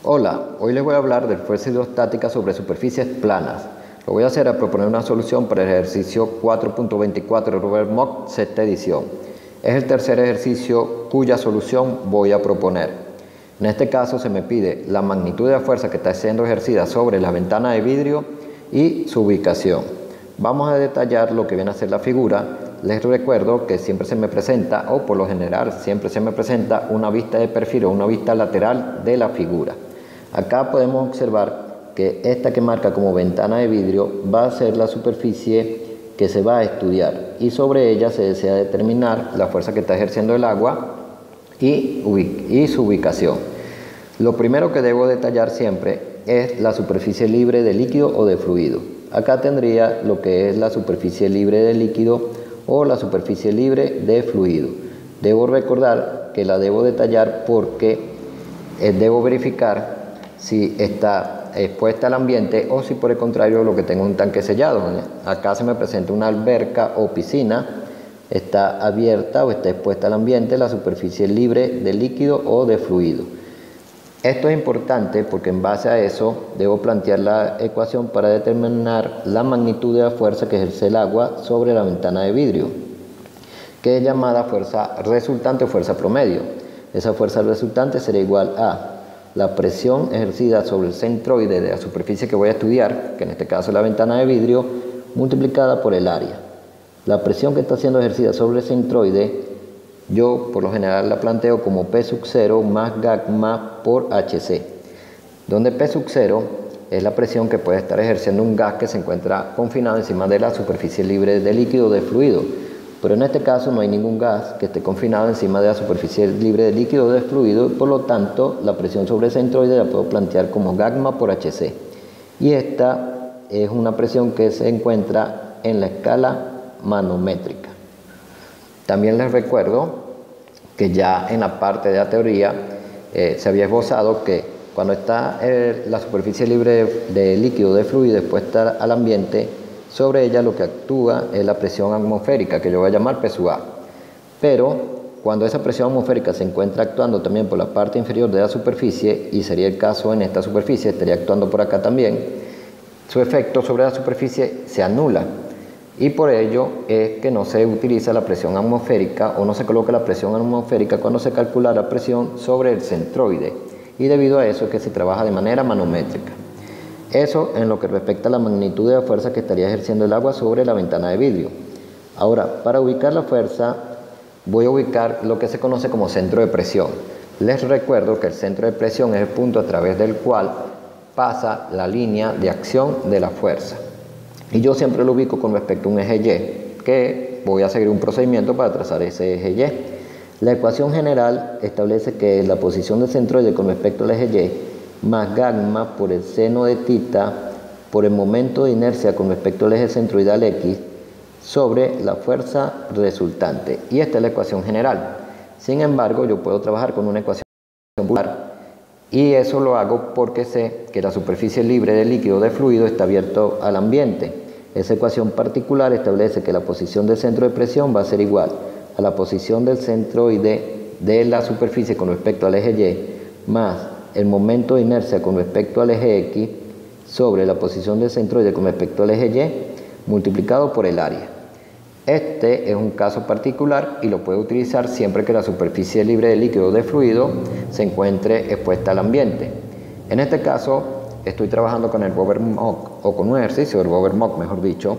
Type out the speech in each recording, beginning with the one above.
Hola, hoy les voy a hablar de fuerza hidrostática sobre superficies planas. Lo voy a hacer a proponer una solución para el ejercicio 4.24 de Robert Mock, sexta edición. Es el tercer ejercicio cuya solución voy a proponer. En este caso se me pide la magnitud de la fuerza que está siendo ejercida sobre la ventana de vidrio y su ubicación. Vamos a detallar lo que viene a ser la figura. Les recuerdo que siempre se me presenta, o por lo general siempre se me presenta, una vista de perfil o una vista lateral de la figura. Acá podemos observar que esta que marca como ventana de vidrio va a ser la superficie que se va a estudiar y sobre ella se desea determinar la fuerza que está ejerciendo el agua y su ubicación. Lo primero que debo detallar siempre es la superficie libre de líquido o de fluido. Acá tendría lo que es la superficie libre de líquido o la superficie libre de fluido. Debo recordar que la debo detallar porque debo verificar si está expuesta al ambiente o si por el contrario lo que tengo es un tanque sellado. Acá se me presenta una alberca o piscina, está abierta o está expuesta al ambiente la superficie libre de líquido o de fluido. Esto es importante porque en base a eso debo plantear la ecuación para determinar la magnitud de la fuerza que ejerce el agua sobre la ventana de vidrio, que es llamada fuerza resultante o fuerza promedio. Esa fuerza resultante será igual a la presión ejercida sobre el centroide de la superficie que voy a estudiar, que en este caso es la ventana de vidrio, multiplicada por el área. La presión que está siendo ejercida sobre el centroide, yo por lo general la planteo como P sub 0 más gamma por HC, donde P sub 0 es la presión que puede estar ejerciendo un gas que se encuentra confinado encima de la superficie libre de líquido o de fluido. Pero en este caso no hay ningún gas que esté confinado encima de la superficie libre de líquido o de fluido, por lo tanto la presión sobre el centroide la puedo plantear como gamma por HC. Y esta es una presión que se encuentra en la escala manométrica. También les recuerdo que ya en la parte de la teoría se había esbozado que cuando está la superficie libre de líquido o de fluido expuesta al ambiente, sobre ella lo que actúa es la presión atmosférica, que yo voy a llamar P sub A. Pero cuando esa presión atmosférica se encuentra actuando también por la parte inferior de la superficie, y sería el caso en esta superficie, estaría actuando por acá también, su efecto sobre la superficie se anula. Y por ello es que no se utiliza la presión atmosférica o no se coloca la presión atmosférica cuando se calcula la presión sobre el centroide. Y debido a eso es que se trabaja de manera manométrica. Eso en lo que respecta a la magnitud de la fuerza que estaría ejerciendo el agua sobre la ventana de vidrio. Ahora, para ubicar la fuerza, voy a ubicar lo que se conoce como centro de presión. Les recuerdo que el centro de presión es el punto a través del cual pasa la línea de acción de la fuerza. Y yo siempre lo ubico con respecto a un eje Y, que voy a seguir un procedimiento para trazar ese eje Y. La ecuación general establece que la posición del centroide con respecto al eje Y más gamma por el seno de tita por el momento de inercia con respecto al eje centroidal X sobre la fuerza resultante. Y esta es la ecuación general. Sin embargo, yo puedo trabajar con una ecuación particular y eso lo hago porque sé que la superficie libre de líquido o de fluido está abierto al ambiente. Esa ecuación particular establece que la posición del centro de presión va a ser igual a la posición del centroide de la superficie con respecto al eje Y más el momento de inercia con respecto al eje X sobre la posición del centroide con respecto al eje Y multiplicado por el área. Este es un caso particular y lo puedo utilizar siempre que la superficie libre de líquido o de fluido se encuentre expuesta al ambiente. En este caso estoy trabajando con el Robert Mock, o con un ejercicio del Robert Mock, mejor dicho.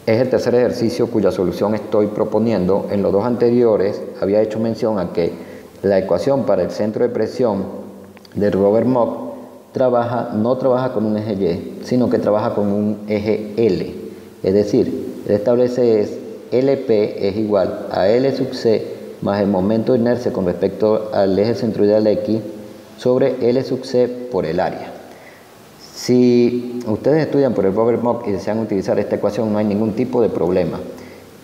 Es el tercer ejercicio cuya solución estoy proponiendo. En los dos anteriores había hecho mención a que la ecuación para el centro de presión del Robert Mock no trabaja con un eje Y, sino que trabaja con un eje L. Es decir, él establece LP es igual a L sub C más el momento de inercia con respecto al eje centroidal X sobre L sub C por el área. Si ustedes estudian por el Robert Mock y desean utilizar esta ecuación, no hay ningún tipo de problema.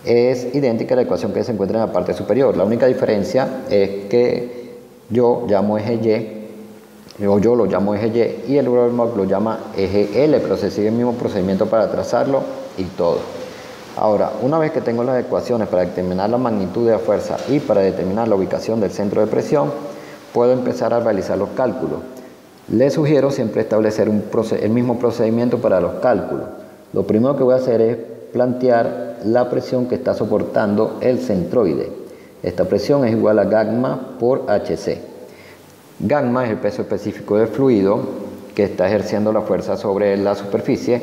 Es idéntica a la ecuación que se encuentra en la parte superior. La única diferencia es que yo llamo eje Y, yo lo llamo eje Y y el Robert Mock lo llama eje L, pero se sigue el mismo procedimiento para trazarlo y todo. Ahora, una vez que tengo las ecuaciones para determinar la magnitud de la fuerza y para determinar la ubicación del centro de presión, puedo empezar a realizar los cálculos. Les sugiero siempre establecer el mismo procedimiento para los cálculos. Lo primero que voy a hacer es plantear la presión que está soportando el centroide. Esta presión es igual a gamma por HC. Gamma es el peso específico del fluido que está ejerciendo la fuerza sobre la superficie,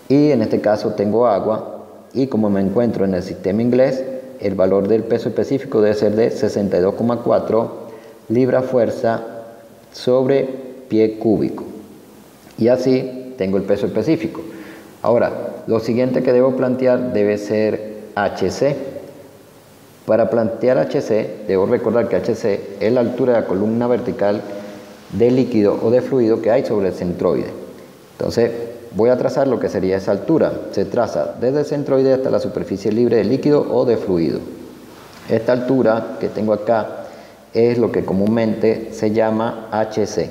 y en este caso tengo agua, y como me encuentro en el sistema inglés, el valor del peso específico debe ser de 62,4 libras fuerza sobre pie cúbico, y así tengo el peso específico. Ahora, lo siguiente que debo plantear debe ser HC. Para plantear HC, debo recordar que HC es la altura de la columna vertical de líquido o de fluido que hay sobre el centroide. Entonces, voy a trazar lo que sería esa altura. Se traza desde el centroide hasta la superficie libre de líquido o de fluido. Esta altura que tengo acá es lo que comúnmente se llama HC.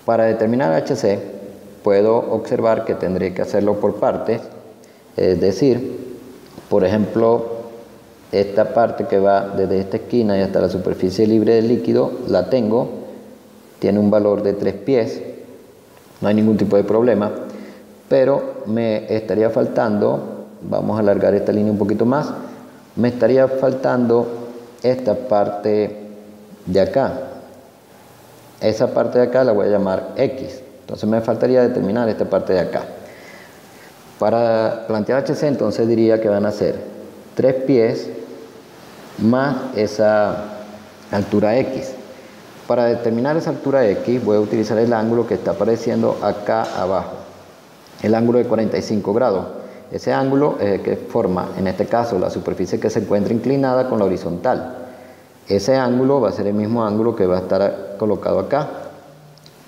Para determinar HC, puedo observar que tendré que hacerlo por partes, es decir, por ejemplo, esta parte que va desde esta esquina y hasta la superficie libre de líquido, la tengo, tiene un valor de 3 pies, no hay ningún tipo de problema, pero me estaría faltando, vamos a alargar esta línea un poquito más, me estaría faltando esta parte de acá. Esa parte de acá la voy a llamar X, entonces me faltaría determinar esta parte de acá. Para plantear HC, entonces diría que van a ser 3 pies más esa altura X. Para determinar esa altura X voy a utilizar el ángulo que está apareciendo acá abajo, el ángulo de 45 grados. Ese ángulo es el que forma, en este caso, la superficie que se encuentra inclinada con la horizontal. Ese ángulo va a ser el mismo ángulo que va a estar colocado acá,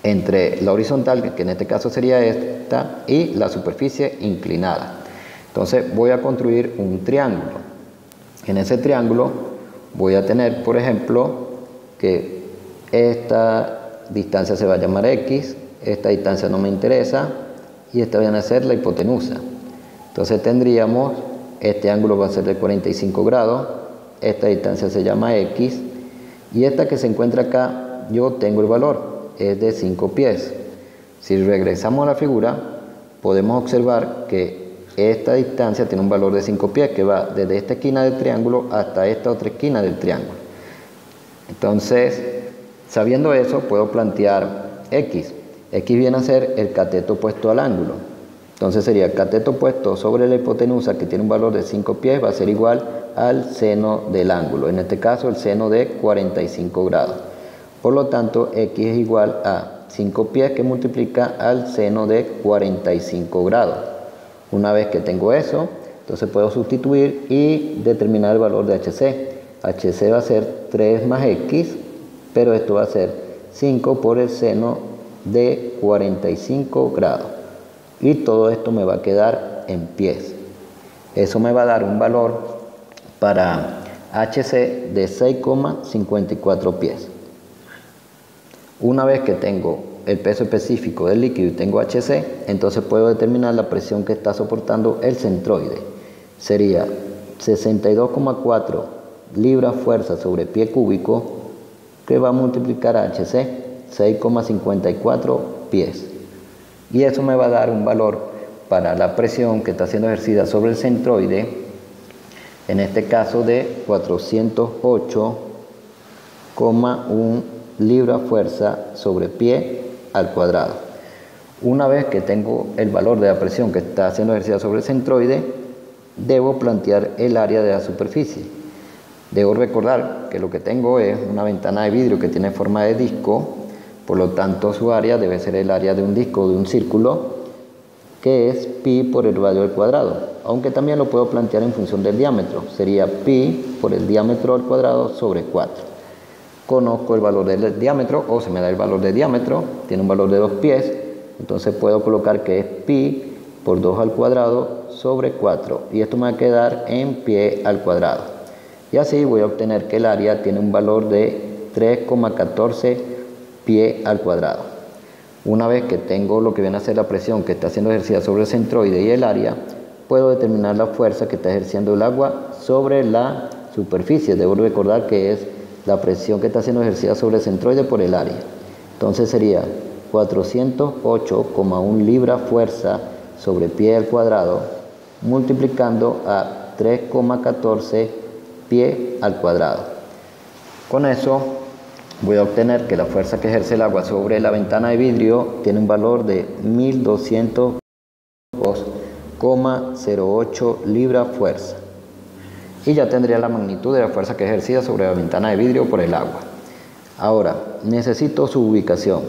entre la horizontal, que en este caso sería esta, y la superficie inclinada. Entonces voy a construir un triángulo. En ese triángulo voy a tener, por ejemplo, que esta distancia se va a llamar X, esta distancia no me interesa, y esta viene a ser la hipotenusa. Entonces tendríamos, este ángulo va a ser de 45 grados, esta distancia se llama X, y esta que se encuentra acá, yo tengo el valor, es de 5 pies. Si regresamos a la figura, podemos observar que esta distancia tiene un valor de 5 pies que va desde esta esquina del triángulo hasta esta otra esquina del triángulo. Entonces, sabiendo eso, puedo plantear X. X viene a ser el cateto opuesto al ángulo. Entonces sería cateto opuesto sobre la hipotenusa, que tiene un valor de 5 pies, va a ser igual al seno del ángulo. En este caso, el seno de 45 grados. Por lo tanto, X es igual a 5 pies que multiplica al seno de 45 grados. Una vez que tengo eso, entonces puedo sustituir y determinar el valor de HC. HC va a ser 3 más X, pero esto va a ser 5 por el seno de 45 grados. Y todo esto me va a quedar en pies. Eso me va a dar un valor para HC de 6,54 pies. Una vez que tengo el peso específico del líquido y tengo HC, entonces puedo determinar la presión que está soportando el centroide. Sería 62,4 libras fuerza sobre pie cúbico, que va a multiplicar a HC, 6,54 pies. Y eso me va a dar un valor para la presión que está siendo ejercida sobre el centroide, en este caso de 408,1 libras fuerza sobre pie al cuadrado. Una vez que tengo el valor de la presión que está siendo ejercida sobre el centroide, debo plantear el área de la superficie. Debo recordar que lo que tengo es una ventana de vidrio que tiene forma de disco, por lo tanto su área debe ser el área de un disco o de un círculo, que es pi por el radio al cuadrado, aunque también lo puedo plantear en función del diámetro. Sería pi por el diámetro al cuadrado sobre 4. Conozco el valor del diámetro, o se me da el valor de diámetro, tiene un valor de 2 pies, entonces puedo colocar que es pi por 2 al cuadrado sobre 4, y esto me va a quedar en pie al cuadrado. Y así voy a obtener que el área tiene un valor de 3,14 pie al cuadrado. Una vez que tengo lo que viene a ser la presión que está siendo ejercida sobre el centroide y el área, puedo determinar la fuerza que está ejerciendo el agua sobre la superficie. Debo recordar que es la presión que está siendo ejercida sobre el centroide por el área. Entonces sería 408,1 libra fuerza sobre pie al cuadrado multiplicando a 3,14 pie al cuadrado. Con eso voy a obtener que la fuerza que ejerce el agua sobre la ventana de vidrio tiene un valor de 1202,08 libra fuerza. Y ya tendría la magnitud de la fuerza que ejercida sobre la ventana de vidrio por el agua. Ahora, necesito su ubicación.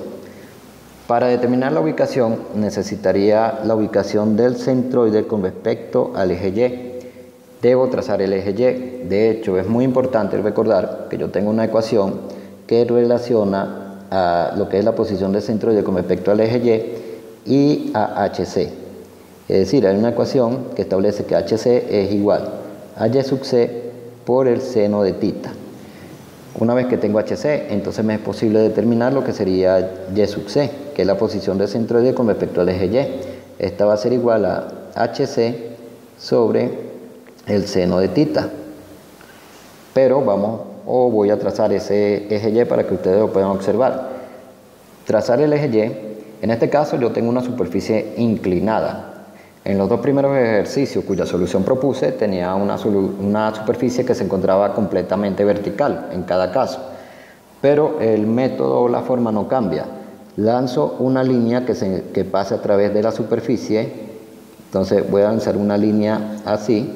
Para determinar la ubicación, necesitaría la ubicación del centroide con respecto al eje Y. Debo trazar el eje Y. De hecho, es muy importante recordar que yo tengo una ecuación que relaciona a lo que es la posición del centroide con respecto al eje Y a HC. Es decir, hay una ecuación que establece que HC es igual a Y sub C por el seno de θ. Una vez que tengo HC, entonces me es posible determinar lo que sería Y sub C, que es la posición del centroide con respecto al eje Y. Esta va a ser igual a HC sobre el seno de θ. Pero voy a trazar ese eje Y para que ustedes lo puedan observar. Trazar el eje Y, en este caso yo tengo una superficie inclinada. En los dos primeros ejercicios cuya solución propuse tenía una superficie que se encontraba completamente vertical en cada caso, pero el método o la forma no cambia. Lanzo una línea que pase a través de la superficie, entonces voy a lanzar una línea así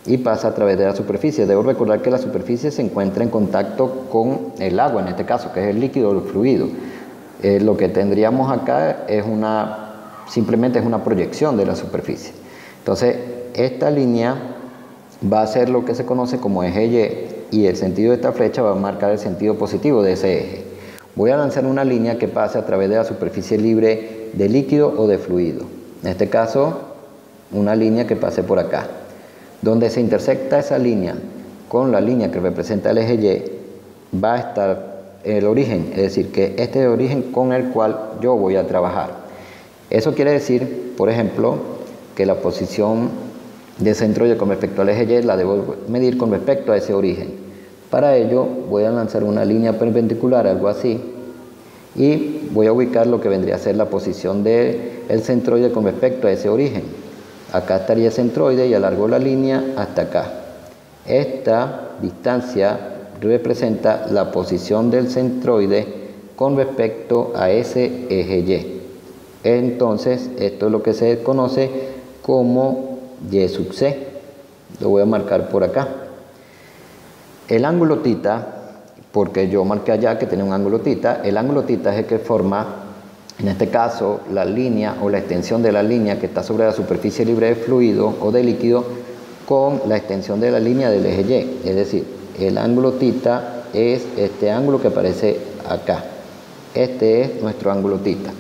y pasa a través de la superficie. Debo recordar que la superficie se encuentra en contacto con el agua, en este caso, que es el líquido o el fluido. Lo que tendríamos acá es simplemente es una proyección de la superficie. Entonces, esta línea va a ser lo que se conoce como eje Y el sentido de esta flecha va a marcar el sentido positivo de ese eje. Voy a lanzar una línea que pase a través de la superficie libre de líquido o de fluido. En este caso, una línea que pase por acá. Donde se intersecta esa línea con la línea que representa el eje Y, va a estar el origen, es decir, que este es el origen con el cual yo voy a trabajar. Eso quiere decir, por ejemplo, que la posición de centroide con respecto al eje Y la debo medir con respecto a ese origen. Para ello voy a lanzar una línea perpendicular, algo así, y voy a ubicar lo que vendría a ser la posición del centroide con respecto a ese origen. Acá estaría el centroide y alargo la línea hasta acá. Esta distancia representa la posición del centroide con respecto a ese eje Y. Entonces, esto es lo que se conoce como Y sub C. Lo voy a marcar por acá. El ángulo θ, porque yo marqué allá que tiene un ángulo θ, el ángulo θ es el que forma, en este caso, la línea o la extensión de la línea que está sobre la superficie libre de fluido o de líquido con la extensión de la línea del eje Y. Es decir, el ángulo θ es este ángulo que aparece acá. Este es nuestro ángulo θ.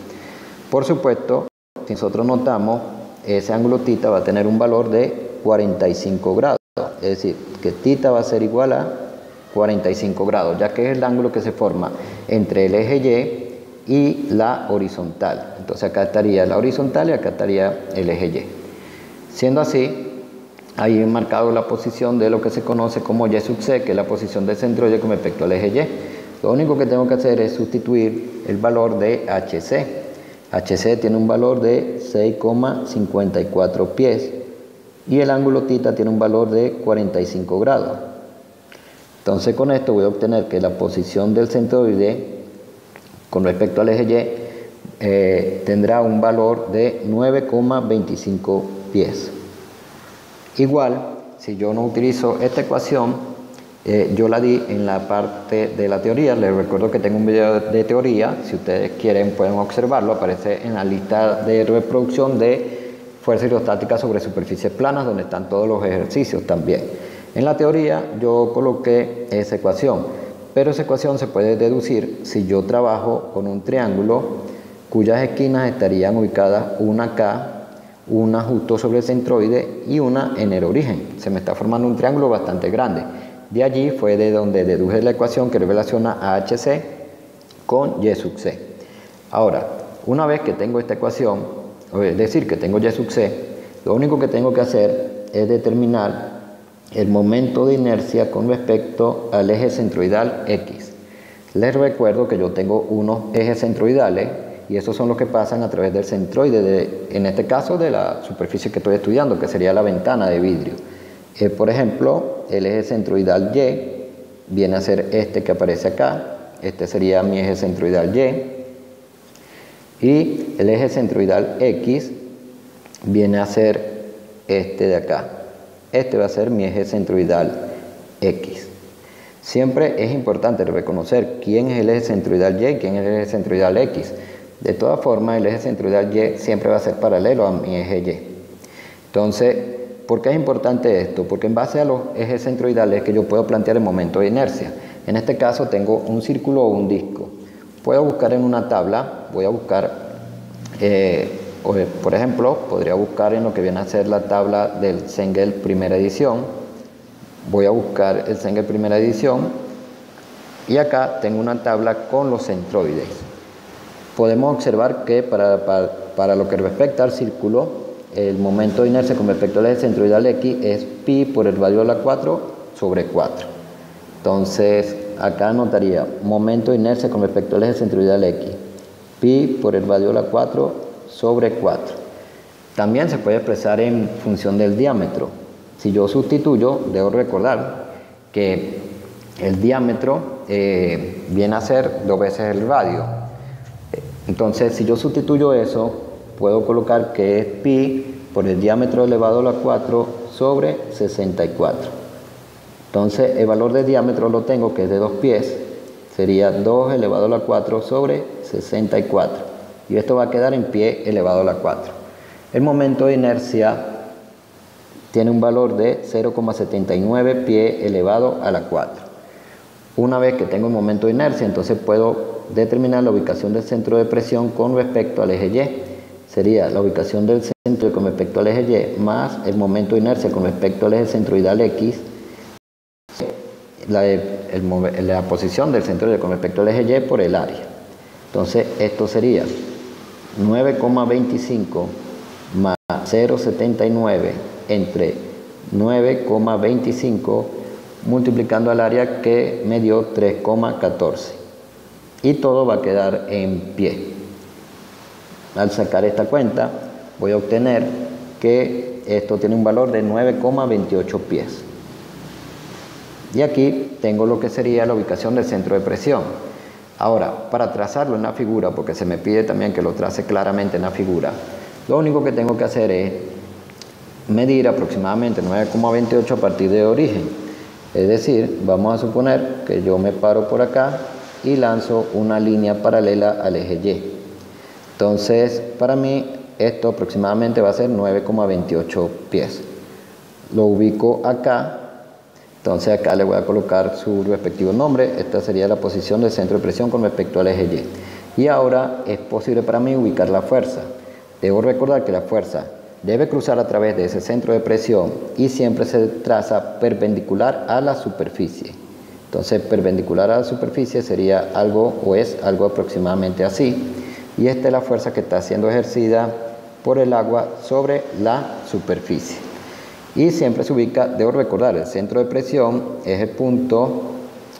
Por supuesto, si nosotros notamos, ese ángulo θ va a tener un valor de 45 grados. Es decir, que θ va a ser igual a 45 grados, ya que es el ángulo que se forma entre el eje Y y la horizontal. Entonces acá estaría la horizontal y acá estaría el eje Y. Siendo así, ahí he marcado la posición de lo que se conoce como Y sub C, que es la posición del centroide con respecto al eje Y. Lo único que tengo que hacer es sustituir el valor de HC. HC tiene un valor de 6,54 pies y el ángulo θ tiene un valor de 45 grados. Entonces con esto voy a obtener que la posición del centroide con respecto al eje Y tendrá un valor de 9,25 pies. Igual, si yo no utilizo esta ecuación, yo la di en la parte de la teoría. Les recuerdo que tengo un video de teoría, si ustedes quieren pueden observarlo, aparece en la lista de reproducción de fuerza hidrostática sobre superficies planas, donde están todos los ejercicios también. En la teoría yo coloqué esa ecuación, pero esa ecuación se puede deducir si yo trabajo con un triángulo cuyas esquinas estarían ubicadas una acá, una justo sobre el centroide y una en el origen. Se me está formando un triángulo bastante grande. De allí fue de donde deduje la ecuación que relaciona a HC con Y sub C. Ahora, una vez que tengo esta ecuación, es decir, que tengo Y sub C, lo único que tengo que hacer es determinar el momento de inercia con respecto al eje centroidal X. Les recuerdo que yo tengo unos ejes centroidales y esos son los que pasan a través del centroide, en este caso de la superficie que estoy estudiando, que sería la ventana de vidrio. Por ejemplo, el eje centroidal Y viene a ser este que aparece acá. Este sería mi eje centroidal Y. Y el eje centroidal X viene a ser este de acá. Este va a ser mi eje centroidal X. Siempre es importante reconocer quién es el eje centroidal Y y quién es el eje centroidal X. De todas formas, el eje centroidal Y siempre va a ser paralelo a mi eje Y. Entonces, ¿por qué es importante esto? Porque en base a los ejes centroidales es que yo puedo plantear el momento de inercia. En este caso tengo un círculo o un disco. Puedo buscar en una tabla, voy a buscar, por ejemplo, podría buscar en lo que viene a ser la tabla del Cengel primera edición. Voy a buscar el Cengel primera edición y acá tengo una tabla con los centroides. Podemos observar que para lo que respecta al círculo, el momento de inercia con respecto al eje centroidal X es pi por el radio de la 4 sobre 4. Entonces, acá anotaría momento de inercia con respecto al eje centroidal X, pi por el radio de la 4 sobre 4. También se puede expresar en función del diámetro. Si yo sustituyo, debo recordar que el diámetro viene a ser 2 veces el radio. Entonces, si yo sustituyo eso, puedo colocar que es pi por el diámetro elevado a la 4 sobre 64. Entonces, el valor de diámetro lo tengo que es de 2 pies, sería 2 elevado a la 4 sobre 64. Y esto va a quedar en pie elevado a la 4. El momento de inercia tiene un valor de 0,79 pie elevado a la 4. Una vez que tengo el momento de inercia, entonces puedo determinar la ubicación del centro de presión con respecto al eje Y. Sería la ubicación del centro con respecto al eje Y más el momento de inercia con respecto al eje centroidal X, la posición del centroide con respecto al eje Y por el área. Entonces esto sería 9,25 más 0,79 entre 9,25 multiplicando al área que me dio 3,14 y todo va a quedar en pie. Al sacar esta cuenta voy a obtener que esto tiene un valor de 9,28 pies. Y aquí tengo lo que sería la ubicación del centro de presión. Ahora, para trazarlo en la figura, porque se me pide también que lo trace claramente en la figura, lo único que tengo que hacer es medir aproximadamente 9,28 a partir de origen. Es decir, vamos a suponer que yo me paro por acá y lanzo una línea paralela al eje Y. Entonces, para mí, esto aproximadamente va a ser 9,28 pies. Lo ubico acá. Entonces acá le voy a colocar su respectivo nombre. Esta sería la posición del centro de presión con respecto al eje Y. Y ahora es posible para mí ubicar la fuerza. Debo recordar que la fuerza debe cruzar a través de ese centro de presión y siempre se traza perpendicular a la superficie. Entonces, perpendicular a la superficie sería algo o es algo aproximadamente así. Y esta es la fuerza que está siendo ejercida por el agua sobre la superficie. Y siempre se ubica, debo recordar, el centro de presión es el punto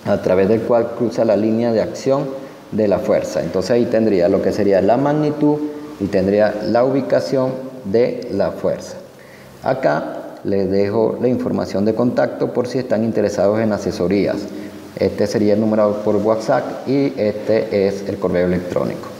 a través del cual cruza la línea de acción de la fuerza. Entonces ahí tendría lo que sería la magnitud y tendría la ubicación de la fuerza. Acá les dejo la información de contacto por si están interesados en asesorías. Este sería el número por WhatsApp y este es el correo electrónico.